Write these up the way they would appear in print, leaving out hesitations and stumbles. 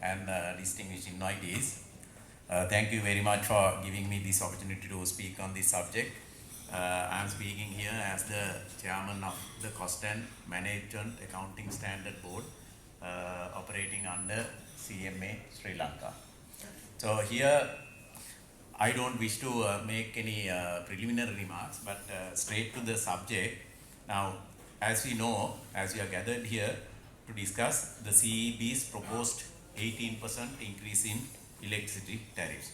and distinguished invitees. Thank you very much for giving me this opportunity to speak on this subject. I am speaking here as the chairman of the Cost and Management Accounting Standard Board operating under CMA Sri Lanka. So here I don't wish to make any preliminary remarks, but straight to the subject. Now, as we know, as we are gathered here to discuss the CEB's proposed 18% increase in electricity tariffs.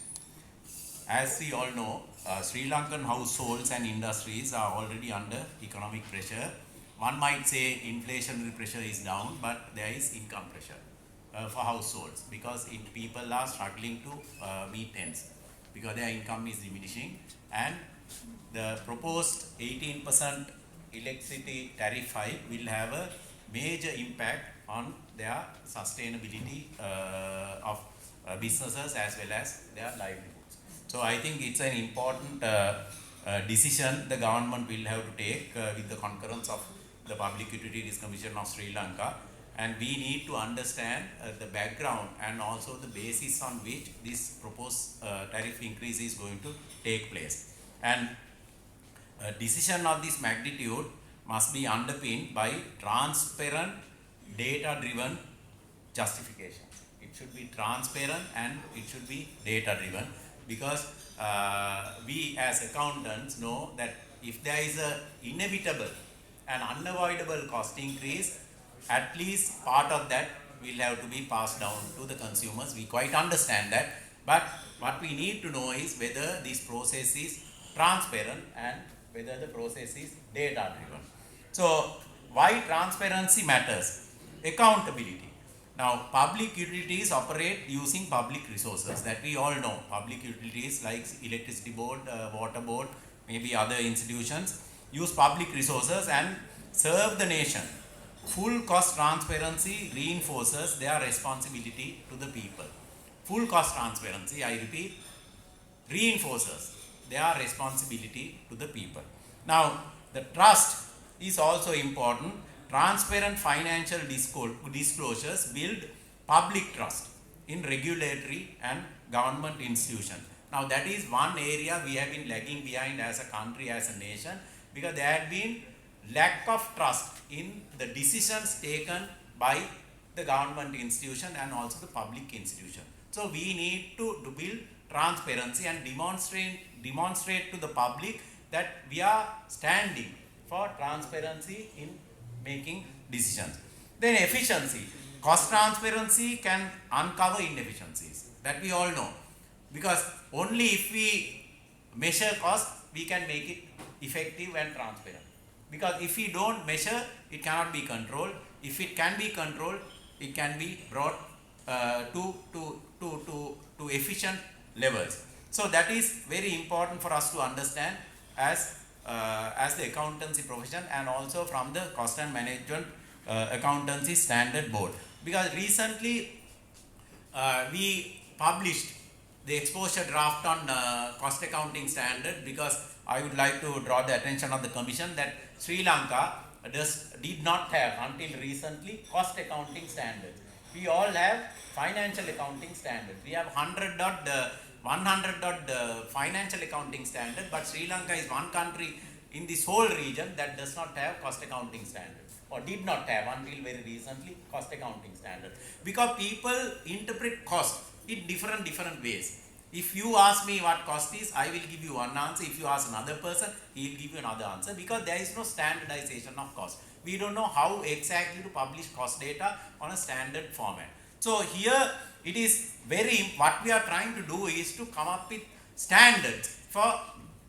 As we all know, Sri Lankan households and industries are already under economic pressure. One might say inflationary pressure is down, but there is income pressure for households because people are struggling to meet ends because their income is diminishing, and the proposed 18% electricity tariff hike will have a major impact on their sustainability of businesses as well as their livelihoods. So I think it's an important decision the government will have to take with the concurrence of the Public Utilities Commission of Sri Lanka, and we need to understand the background and also the basis on which this proposed tariff increase is going to take place. And a decision of this magnitude must be underpinned by transparent, data-driven justification. It should be transparent and it should be data-driven, because we as accountants know that if there is a inevitable and unavoidable cost increase, at least part of that will have to be passed down to the consumers. We quite understand that, but what we need to know is whether this process is transparent and whether the process is data driven. So why transparency matters? Accountability. Now, public utilities operate using public resources that we all know. Public utilities like electricity board, water board, maybe other institutions use public resources and serve the nation. Full cost transparency reinforces their responsibility to the people. Full cost transparency, I repeat, reinforces their responsibility to the people. Now, the trust is also important. Transparent financial disclosures build public trust in regulatory and government institutions. Now, that is one area we have been lagging behind as a country, as a nation, because there had been lack of trust in the decisions taken by the government institution and also the public institution. So we need to build transparency and demonstrate to the public that we are standing for transparency in making decisions. Then efficiency. Cost transparency can uncover inefficiencies that we all know, because only if we measure cost we can make it effective and transparent. Because if we don't measure, it cannot be controlled. If it can be controlled, it can be brought to efficient levels. So that is very important for us to understand as the accountancy profession and also from the Cost and Management Accountancy Standard Board. Because recently we published the exposure draft on cost accounting standard, because I would like to draw the attention of the Commission that Sri Lanka did not have until recently cost accounting standards. We all have financial accounting standards. We have 100 financial accounting standard, but Sri Lanka is one country in this whole region that does not have cost accounting standards, or did not have until very recently cost accounting standards, because people interpret cost in different ways. If you ask me what cost is, I will give you one answer. If you ask another person, he will give you another answer, because there is no standardization of cost. We don't know how exactly to publish cost data on a standard format. So here it is what we are trying to do is to come up with standards for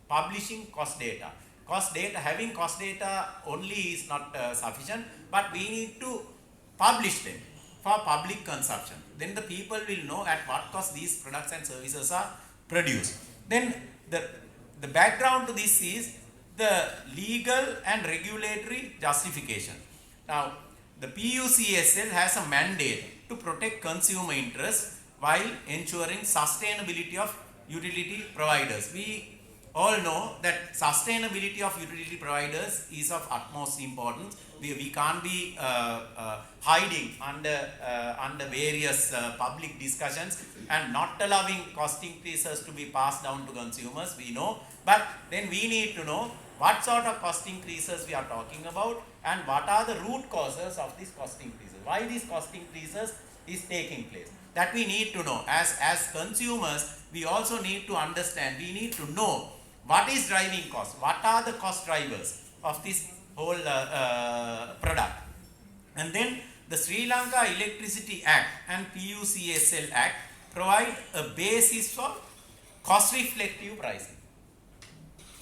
publishing cost data. Having cost data only is not sufficient, but we need to publish them for public consumption. Then the people will know at what cost these products and services are produced. Then the background to this is the legal and regulatory justification. Now, the PUCSL has a mandate to protect consumer interests while ensuring sustainability of utility providers. We all know that sustainability of utility providers is of utmost importance. We can't be hiding under various public discussions and not allowing cost increases to be passed down to consumers, we know. But then we need to know what sort of cost increases we are talking about and what are the root causes of these cost increases. Why these cost increases is taking place. That we need to know. As consumers, we also need to understand, we need to know what is driving cost, what are the cost drivers of this whole product. And then the Sri Lanka Electricity Act and PUCSL Act provide a basis for cost reflective pricing.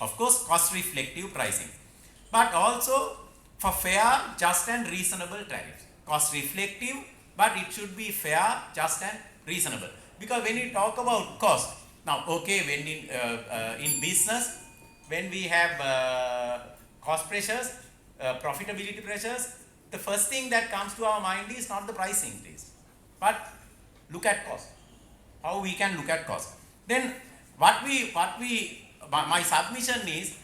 Of course, cost reflective pricing, but also for fair, just and reasonable tariffs. Cost reflective, but it should be fair, just and reasonable. Because when we talk about cost, now okay, when in business, when we have cost pressures, profitability pressures, the first thing that comes to our mind is not the price increase, but look at cost. How we can look at cost. Then my submission is,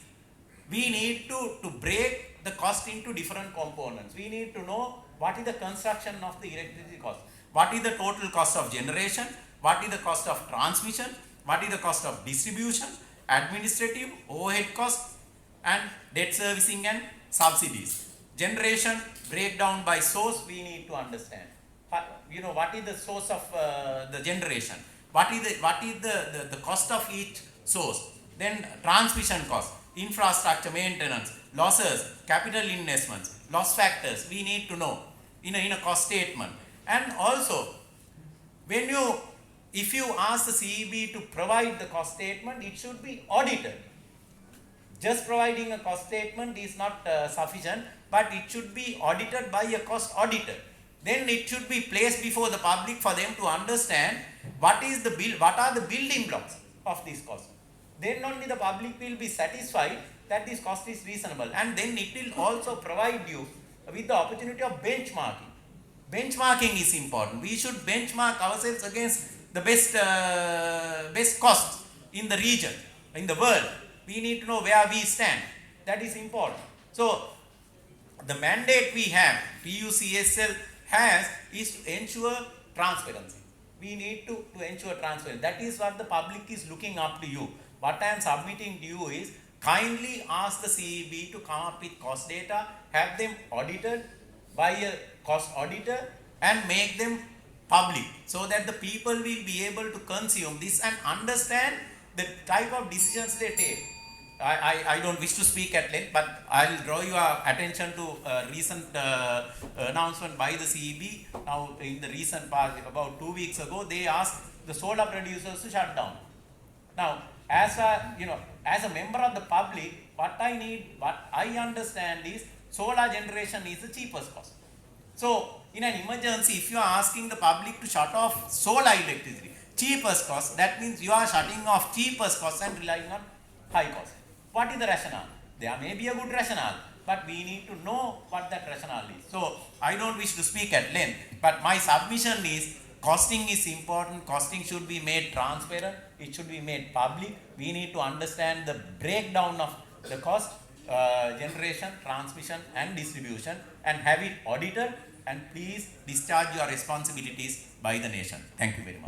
we need to break the cost into different components. We need to know what is the construction of the electricity cost, what is the total cost of generation, what is the cost of transmission, what is the cost of distribution, administrative, overhead cost, and debt servicing and subsidies. Generation breakdown by source, we need to understand. You know, what is the source of the generation, what is the cost of each source. Then transmission cost, infrastructure maintenance, losses, capital investments, loss factors, we need to know in a cost statement. And also, if you ask the CEB to provide the cost statement, it should be audited. Just providing a cost statement is not sufficient, but it should be audited by a cost auditor. Then it should be placed before the public for them to understand what are the building blocks of this cost. Then only the public will be satisfied that this cost is reasonable, and then it will also provide you with the opportunity of benchmarking. Benchmarking is important. We should benchmark ourselves against the best costs in the region, in the world. We need to know where we stand. That is important. So the mandate we have, PUCSL has, is to ensure transparency. We need to ensure transparency. That is what the public is looking up to you. What I am submitting to you is, kindly ask the CEB to come up with cost data, have them audited by a cost auditor, and make them public, so that the people will be able to consume this and understand the type of decisions they take. I don't wish to speak at length, but I will draw your attention to a recent announcement by the CEB. Now, in the recent past, about 2 weeks ago, they asked the solar producers to shut down. Now, as a member of the public, what I understand is, solar generation is the cheapest cost. So, in an emergency, if you are asking the public to shut off solar electricity, cheapest cost, that means you are shutting off cheapest cost and relying on high cost. What is the rationale? There may be a good rationale, but we need to know what that rationale is. So, I don't wish to speak at length, but my submission is, costing is important. Costing should be made transparent. It should be made public. We need to understand the breakdown of the cost, generation, transmission and distribution, and have it audited, and please discharge your responsibilities by the nation. Thank you very much.